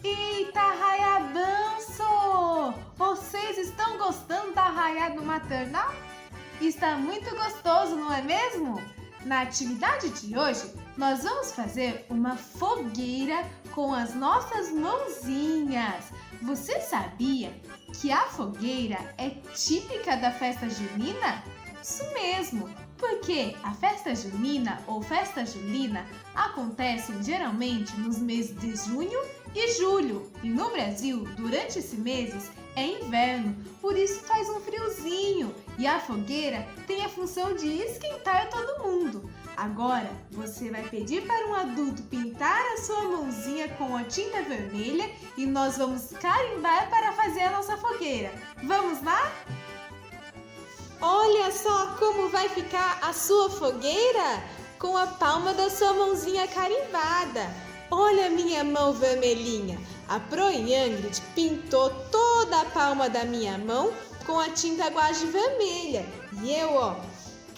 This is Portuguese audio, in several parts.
Eita, arraiadanço! Vocês estão gostando da arraiada no maternal? Está muito gostoso, não é mesmo? Na atividade de hoje, nós vamos fazer uma fogueira com as nossas mãozinhas. Você sabia que a fogueira é típica da festa junina? Isso mesmo, porque a festa junina ou festa julina acontece geralmente nos meses de junho e julho. E no Brasil, durante esses meses, é inverno, por isso faz um friozinho. E a fogueira tem a função de esquentar todo mundo. Agora, você vai pedir para um adulto pintar a sua mãozinha com a tinta vermelha e nós vamos carimbar para fazer a nossa fogueira. Vamos lá? Olha só como vai ficar a sua fogueira com a palma da sua mãozinha carimbada. Olha a minha mão vermelhinha. A Pro Ingrid pintou toda a palma da minha mão com a tinta guache vermelha. E eu,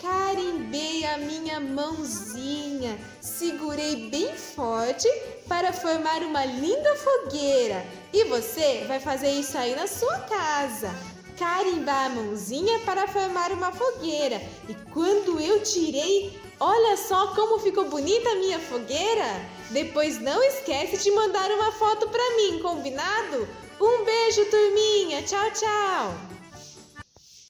carimbei a minha mãozinha, segurei bem forte para formar uma linda fogueira. E você vai fazer isso aí na sua casa. Carimbar a mãozinha para formar uma fogueira. E quando eu tirei, olha só como ficou bonita a minha fogueira. Depois não esquece de mandar uma foto para mim, combinado? Um beijo, turminha. Tchau, tchau.